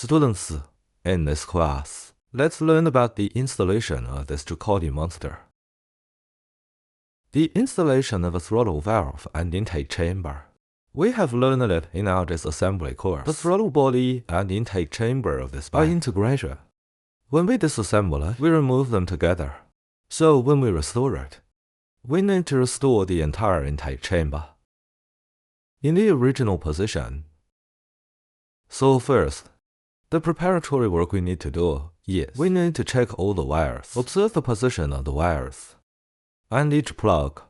Students, in this class, let's learn about the installation of this ducati monster. The installation of a throttle valve and intake chamber. We have learned it in our disassembly course. The throttle body and intake chamber of this bike are integrated. When we disassemble it, we remove them together. So when we restore it, we need to restore the entire intake chamber in the original position. So first, the preparatory work we need to do is we need to check all the wires, observe the position of the wires, and each plug,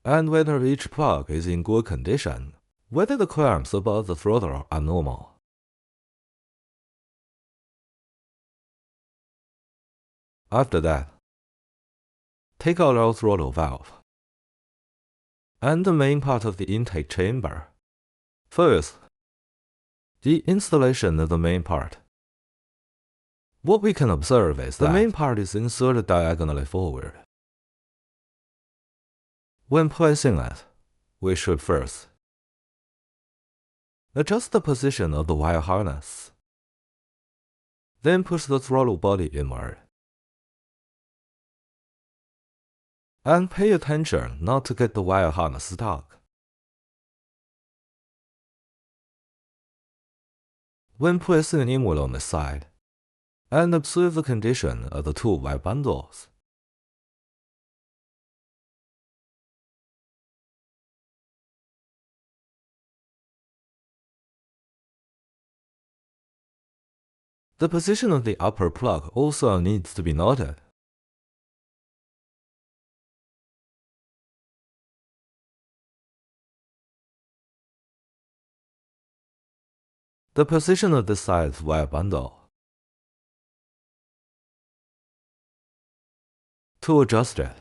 and whether each plug is in good condition, whether the clamps above the throttle are normal. After that, take out our throttle valve and the main part of the intake chamber. First, the installation of the main part. What we can observe is that the main part is inserted diagonally forward. When placing it, we should first adjust the position of the wire harness, then push the throttle body inward, and pay attention not to get the wire harness stuck. When placing inward on the side, and observe the condition of the two wire bundles. The position of the upper plug also needs to be noted. The position of the side wire bundle. To adjust it,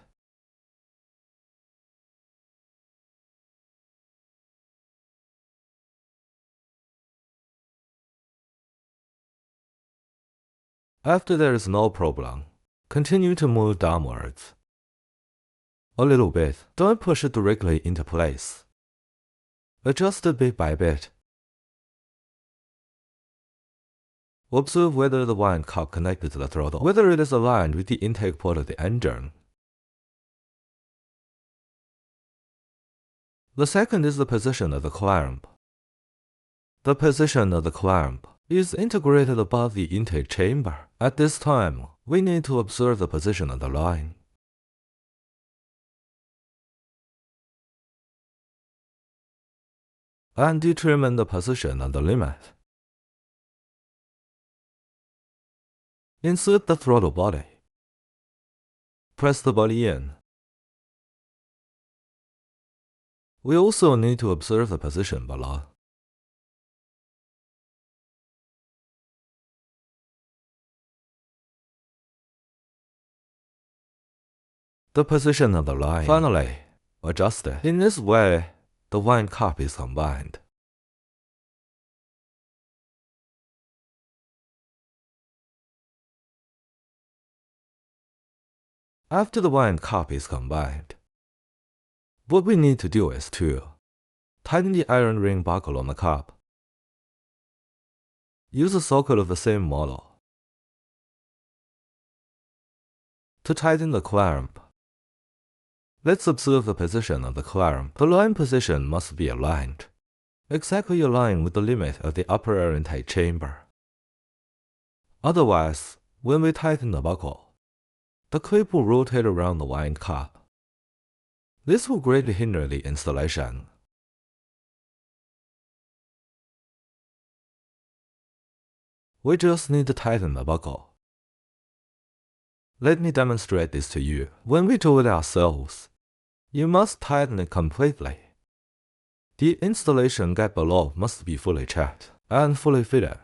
after there is no problem, continue to move downwards. A little bit, don't push it directly into place. Adjust it bit by bit. Observe whether the wind cup connected to the throttle, whether it is aligned with the intake port of the engine. The second is the position of the clamp. The position of the clamp is integrated above the intake chamber. At this time, we need to observe the position of the line. And determine the position of the limit. Insert the throttle body. Press the body in. We also need to observe the position below. The position of the line. Finally, adjust it. In this way, the wind cup is combined. After the wind cup is combined, what we need to do is to tighten the iron ring buckle on the cup. Use a socket of the same model. To tighten the clamp, let's observe the position of the clamp. The line position must be aligned, exactly aligned with the limit of the upper air intake chamber. Otherwise, when we tighten the buckle, the clip will rotate around the wind cup. This will greatly hinder the installation. We just need to tighten the buckle. Let me demonstrate this to you. When we do it ourselves, you must tighten it completely. The installation gap below must be fully checked and fully fitted.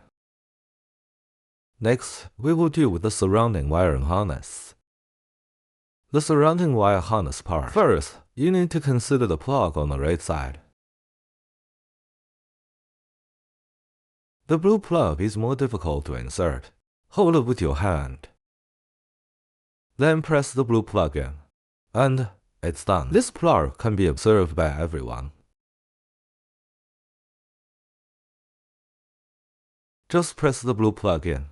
Next, we will deal with the surrounding wiring harness. The surrounding wire harness part. First, you need to consider the plug on the right side. The blue plug is more difficult to insert. Hold it with your hand. Then press the blue plug in, and it's done. This plug can be observed by everyone. just press the blue plug in.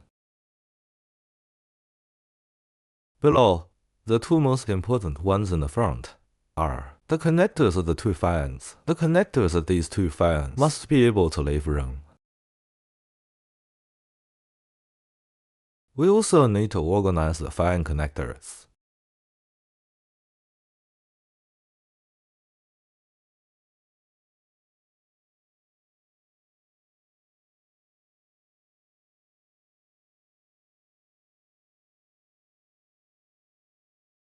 Below, the two most important ones in the front are the connectors of the two fans. The connectors of these two fans must be able to leave room. We also need to organize the fan connectors.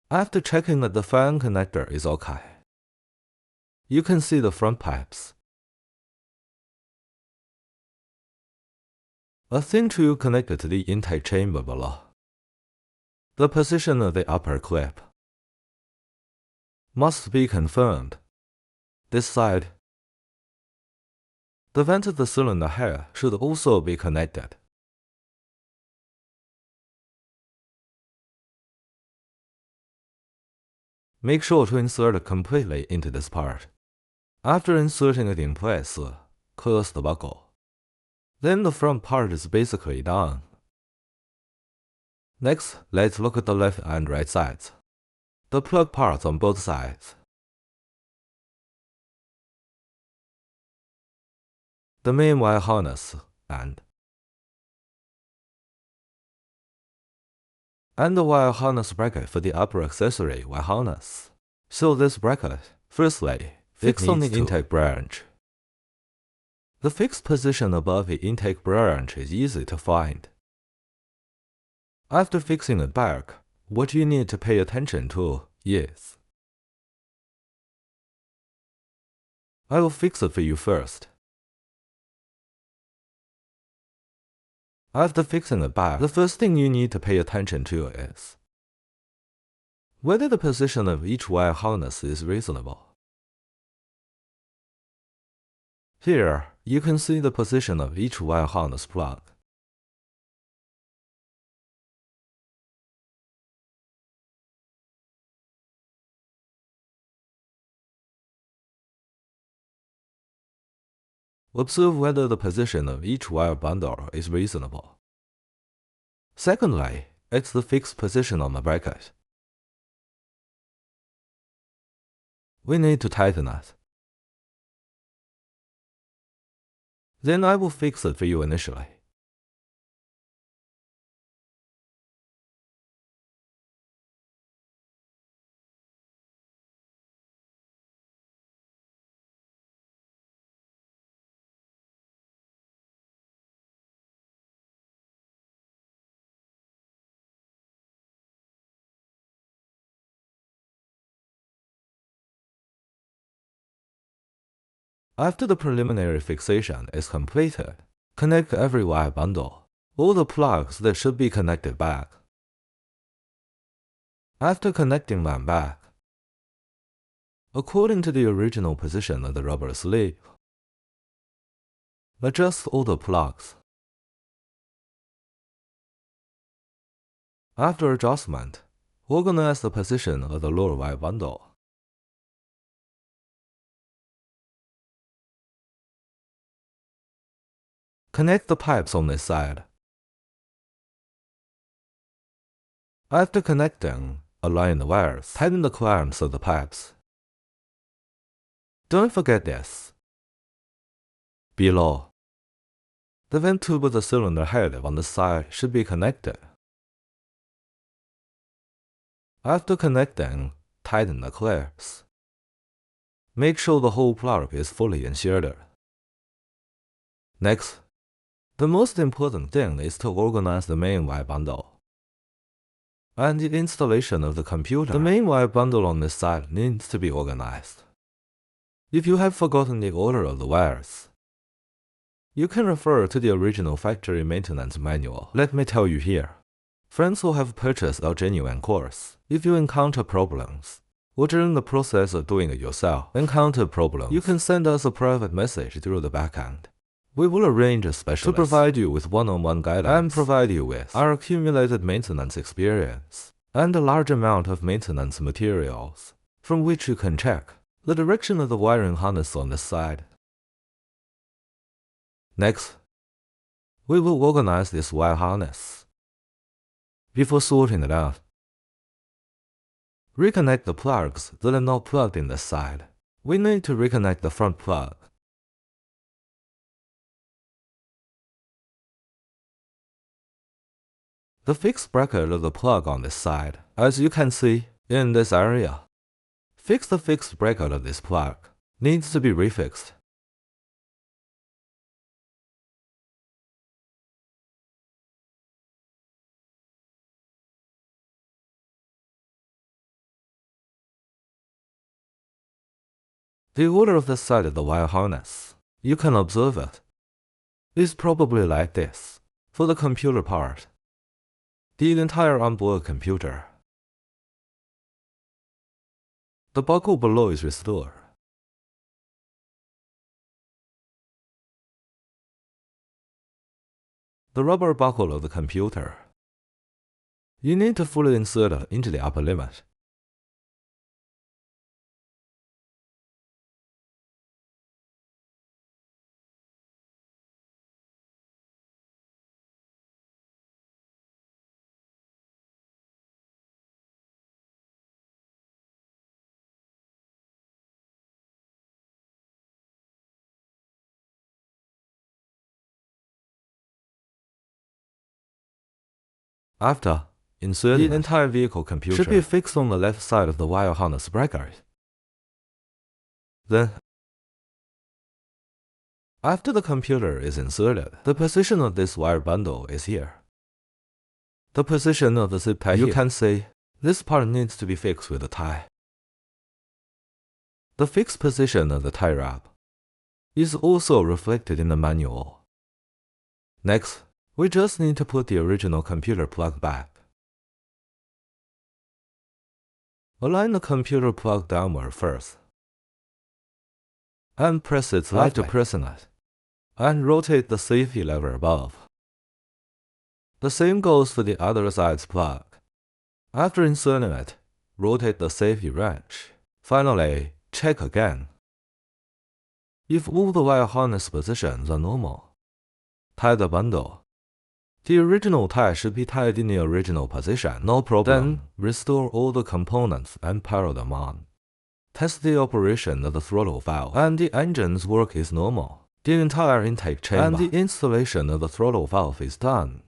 After checking that the fan connector is okay, you can see the front pipes. A thin tube connected to the intake chamber below. The position of the upper clip must be confirmed. This side, the vent of the cylinder head should also be connected. Make sure to insert it completely into this part. After inserting it in place, close the buckle. Then the front part is basically done. Next, let's look at the left and right sides. The plug parts on both sides. The main wire harness and the wire harness bracket for the upper accessory wire harness. So this bracket, firstly, fixed on the intake branch. The fixed position above the intake branch is easy to find. After fixing it back, what you need to pay attention to is, I will fix it for you first. After fixing it back, the first thing you need to pay attention to is whether the position of each wire harness is reasonable. Here, you can see the position of each wire harness plug. Observe whether the position of each wire bundle is reasonable. Secondly, it's the fixed position on the bracket. We need to tighten it. Then I will fix it for you initially. After the preliminary fixation is completed, connect every wire bundle, all the plugs that should be connected back. After connecting them back, according to the original position of the rubber sleeve, adjust all the plugs. After adjustment, organize the position of the lower wire bundle. Connect the pipes on this side. After connecting, align the wires, tighten the clamps of the pipes. Don't forget this. Below, the vent tube with the cylinder head on the side should be connected. After connecting, tighten the clamps. Make sure the whole plug is fully inserted. Next, the most important thing is to organize the main wire bundle and the installation of the computer. The main wire bundle on this side needs to be organized. If you have forgotten the order of the wires, you can refer to the original factory maintenance manual. Let me tell you here. Friends who have purchased our genuine course, if you encounter problems, or during the process of doing it yourself, you can send us a private message through the backend. We will arrange a specialist to provide you with one-on-one guidance and provide you with our accumulated maintenance experience and a large amount of maintenance materials, from which you can check the direction of the wiring harness on this side. Next, we will organize this wire harness. Before sorting it out, reconnect the plugs that are not plugged in the side. We need to reconnect the front plug. The fixed bracket of the plug on this side, as you can see in this area. Fix the fixed bracket of this plug. Needs to be refixed. The order of the side of the wire harness, you can observe it, is probably like this. For the computer part, the entire onboard computer. The buckle below is restored. The rubber buckle of the computer. You need to fully insert it into the upper limit. After inserting, the entire vehicle computer should be fixed on the left side of the wire harness bracket. Then, after the computer is inserted, the position of this wire bundle is here. The position of the zip tie you can see this part needs to be fixed with a tie. The fixed position of the tie wrap is also reflected in the manual. Next, we just need to put the original computer plug back. Align the computer plug downward first, and press it after pressing it, and rotate the safety lever above. The same goes for the other side's plug. After inserting it, rotate the safety wrench. Finally, check again. If all the wire harness positions are normal, tie the bundle. The original tie should be tied in the original position, no problem. Then, restore all the components and power them on. Test the operation of the throttle valve, and the engine's work is normal. The entire intake chamber and the installation of the throttle valve is done.